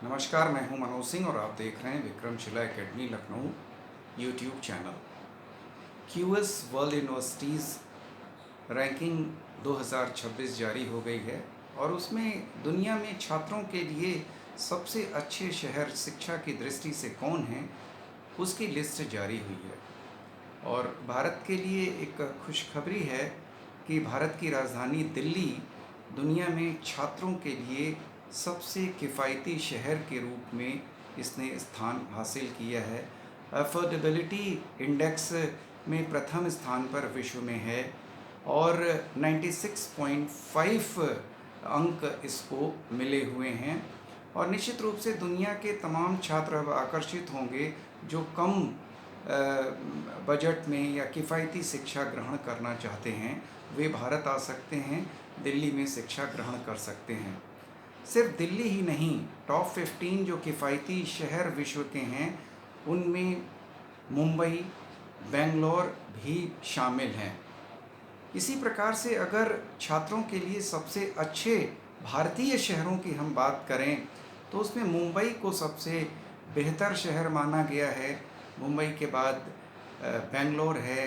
नमस्कार, मैं हूं मनोज सिंह और आप देख रहे हैं Vikramshila academy Lucknow YouTube channel. QS world universities ranking 2026 जारी हो गई है और उसमें दुनिया में छात्रों के लिए सबसे अच्छे शहर शिक्षा की दृष्टि से कौन हैं, उसकी लिस्ट जारी हुई है। और भारत के लिए एक खुशखबरी है कि भारत की राजधानी दिल्ली दुनिया में छात्रों के लिए सबसे किफ़ायती शहर के रूप में इसने स्थान हासिल किया है। अफोर्डेबिलिटी इंडेक्स में प्रथम स्थान पर विश्व में है और 96.5 अंक इसको मिले हुए हैं। और निश्चित रूप से दुनिया के तमाम छात्र अब आकर्षित होंगे जो कम बजट में या किफ़ायती शिक्षा ग्रहण करना चाहते हैं, वे भारत आ सकते हैं, दिल्ली में शिक्षा ग्रहण कर सकते हैं। सिर्फ दिल्ली ही नहीं, टॉप 15 जो किफ़ायती शहर विश्व के हैं उनमें मुंबई, बेंगलोर भी शामिल हैं। इसी प्रकार से अगर छात्रों के लिए सबसे अच्छे भारतीय शहरों की हम बात करें तो उसमें मुंबई को सबसे बेहतर शहर माना गया है। मुंबई के बाद बेंगलोर है,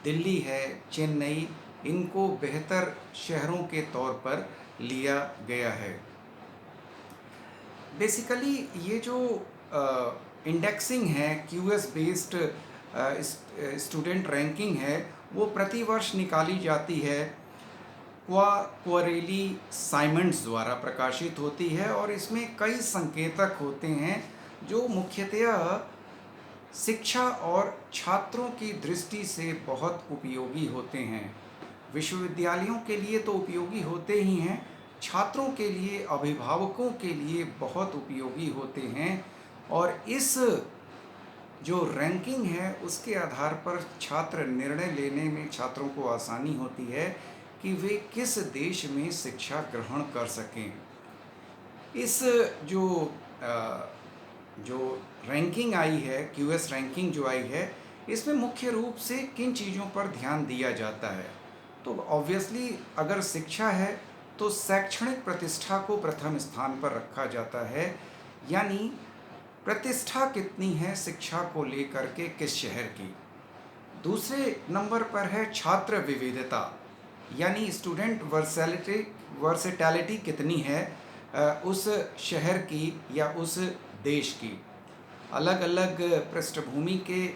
दिल्ली है, चेन्नई, इनको बेहतर शहरों के तौर पर लिया गया है। बेसिकली ये जो इंडेक्सिंग है, क्यूएस बेस्ड स्टूडेंट रैंकिंग है, वो प्रतिवर्ष निकाली जाती है। क्वारेली साइमंड्स द्वारा प्रकाशित होती है और इसमें कई संकेतक होते हैं जो मुख्यतः शिक्षा और छात्रों की दृष्टि से बहुत उपयोगी होते हैं। विश्वविद्यालयों के लिए तो उपयोगी होते ही हैं, छात्रों के लिए, अभिभावकों के लिए बहुत उपयोगी होते हैं। और इस जो रैंकिंग है उसके आधार पर छात्र निर्णय लेने में छात्रों को आसानी होती है कि वे किस देश में शिक्षा ग्रहण कर सकें। इस जो जो रैंकिंग आई है, क्यूएस रैंकिंग जो आई है, इसमें मुख्य रूप से किन चीज़ों पर ध्यान दिया जाता है? तो ऑब्वियसली अगर शिक्षा है तो शैक्षणिक प्रतिष्ठा को प्रथम स्थान पर रखा जाता है, यानी प्रतिष्ठा कितनी है शिक्षा को लेकर के किस शहर की। दूसरे नंबर पर है छात्र विविधता, यानी स्टूडेंट वर्सेटैलिटी कितनी है उस शहर की या उस देश की। अलग अलग पृष्ठभूमि के,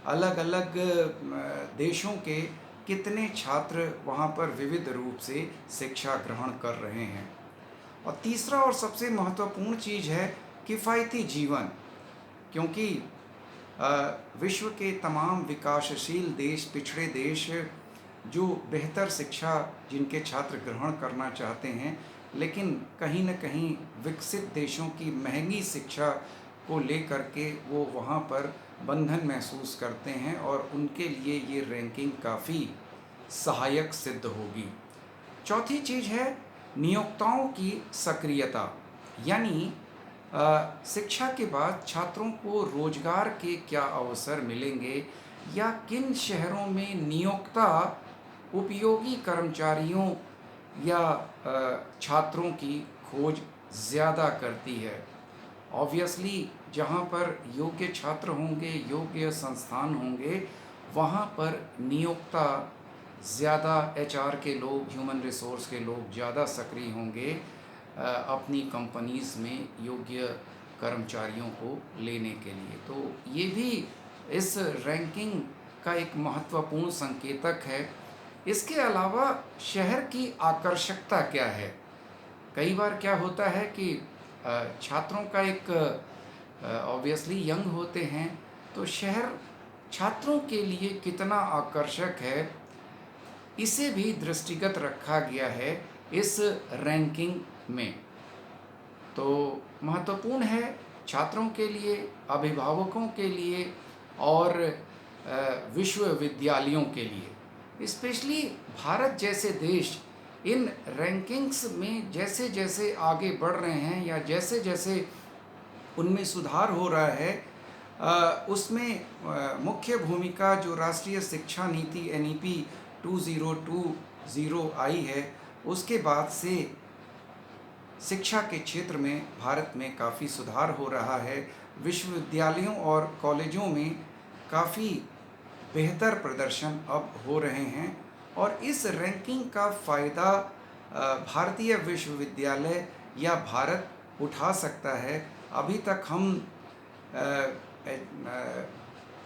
अलग अलग देशों के कितने छात्र वहाँ पर विविध रूप से शिक्षा ग्रहण कर रहे हैं। और तीसरा और सबसे महत्वपूर्ण चीज़ है किफ़ायती जीवन, क्योंकि विश्व के तमाम विकासशील देश, पिछड़े देश जो बेहतर शिक्षा जिनके छात्र ग्रहण करना चाहते हैं, लेकिन कहीं न कहीं विकसित देशों की महंगी शिक्षा को लेकर के वो वहाँ पर बंधन महसूस करते हैं और उनके लिए ये रैंकिंग काफ़ी सहायक सिद्ध होगी। चौथी चीज़ है नियोक्ताओं की सक्रियता, यानी शिक्षा के बाद छात्रों को रोजगार के क्या अवसर मिलेंगे या किन शहरों में नियोक्ता उपयोगी कर्मचारियों या छात्रों की खोज ज़्यादा करती है। ऑब्वियसली जहाँ पर योग्य छात्र होंगे, योग्य संस्थान होंगे, वहाँ पर नियोक्ता ज़्यादा, एचआर के लोग, ह्यूमन रिसोर्स के लोग ज़्यादा सक्रिय होंगे अपनी कंपनीज़ में योग्य कर्मचारियों को लेने के लिए। तो ये भी इस रैंकिंग का एक महत्वपूर्ण संकेतक है। इसके अलावा शहर की आकर्षकता क्या है? कई बार क्या होता है कि छात्रों का एक ऑब्वियसली यंग होते हैं, तो शहर छात्रों के लिए कितना आकर्षक है, इसे भी दृष्टिगत रखा गया है इस रैंकिंग में। तो महत्वपूर्ण है छात्रों के लिए, अभिभावकों के लिए और विश्वविद्यालयों के लिए। स्पेशली भारत जैसे देश इन रैंकिंग्स में जैसे जैसे आगे बढ़ रहे हैं या जैसे जैसे उनमें सुधार हो रहा है, उसमें मुख्य भूमिका जो राष्ट्रीय शिक्षा नीति एनईपी 2020 आई है, उसके बाद से शिक्षा के क्षेत्र में भारत में काफ़ी सुधार हो रहा है। विश्वविद्यालयों और कॉलेजों में काफ़ी बेहतर प्रदर्शन अब हो रहे हैं और इस रैंकिंग का फ़ायदा भारतीय विश्वविद्यालय या भारत उठा सकता है। अभी तक हम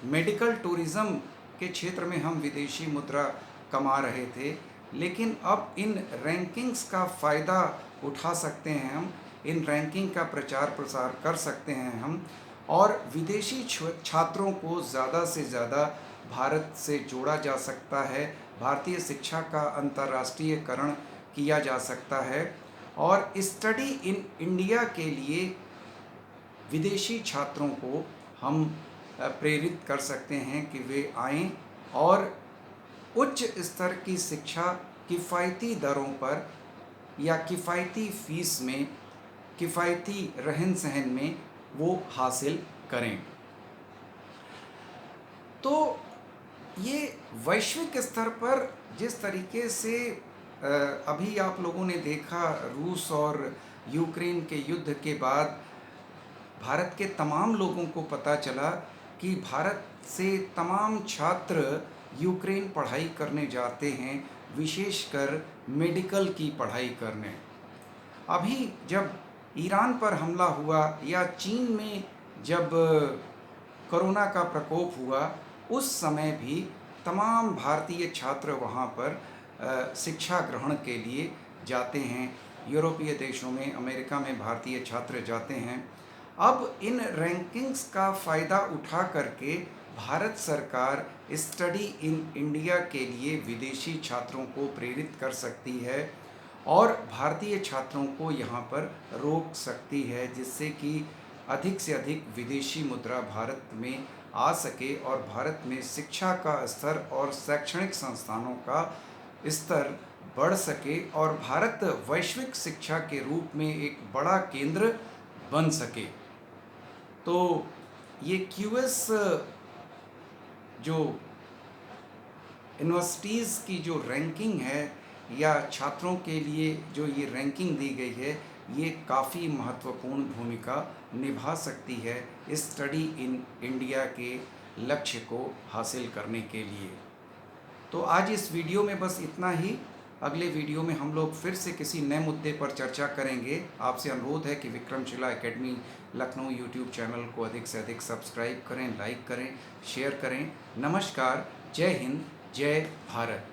मेडिकल टूरिज़्म के क्षेत्र में हम विदेशी मुद्रा कमा रहे थे, लेकिन अब इन रैंकिंग्स का फ़ायदा उठा सकते हैं हम, इन रैंकिंग का प्रचार प्रसार कर सकते हैं हम और विदेशी छात्रों को ज़्यादा से ज़्यादा भारत से जोड़ा जा सकता है। भारतीय शिक्षा का अंतर्राष्ट्रीयकरण किया जा सकता है और स्टडी इन इंडिया के लिए विदेशी छात्रों को हम प्रेरित कर सकते हैं कि वे आएं और उच्च स्तर की शिक्षा किफ़ायती दरों पर या किफ़ायती फ़ीस में, किफ़ायती रहन सहन में वो हासिल करें। तो ये वैश्विक स्तर पर जिस तरीके से अभी आप लोगों ने देखा, रूस और यूक्रेन के युद्ध के बाद भारत के तमाम लोगों को पता चला कि भारत से तमाम छात्र यूक्रेन पढ़ाई करने जाते हैं, विशेषकर मेडिकल की पढ़ाई करने। अभी जब ईरान पर हमला हुआ या चीन में जब कोरोना का प्रकोप हुआ, उस समय भी तमाम भारतीय छात्र वहाँ पर शिक्षा ग्रहण के लिए जाते हैं। यूरोपीय देशों में, अमेरिका में भारतीय छात्र जाते हैं। अब इन रैंकिंग्स का फ़ायदा उठा करके भारत सरकार स्टडी इन इंडिया के लिए विदेशी छात्रों को प्रेरित कर सकती है और भारतीय छात्रों को यहाँ पर रोक सकती है, जिससे कि अधिक से अधिक विदेशी मुद्रा भारत में आ सके और भारत में शिक्षा का स्तर और शैक्षणिक संस्थानों का स्तर बढ़ सके और भारत वैश्विक शिक्षा के रूप में एक बड़ा केंद्र बन सके। तो ये क्यूएस जो यूनिवर्सिटीज़ की जो रैंकिंग है या छात्रों के लिए जो ये रैंकिंग दी गई है, ये काफ़ी महत्वपूर्ण भूमिका निभा सकती है स्टडी इन इंडिया के लक्ष्य को हासिल करने के लिए। तो आज इस वीडियो में बस इतना ही। अगले वीडियो में हम लोग फिर से किसी नए मुद्दे पर चर्चा करेंगे। आपसे अनुरोध है कि Vikramshila academy Lucknow YouTube channel को अधिक से अधिक सब्सक्राइब करें, लाइक करें, शेयर करें। नमस्कार, जय हिंद, जय भारत।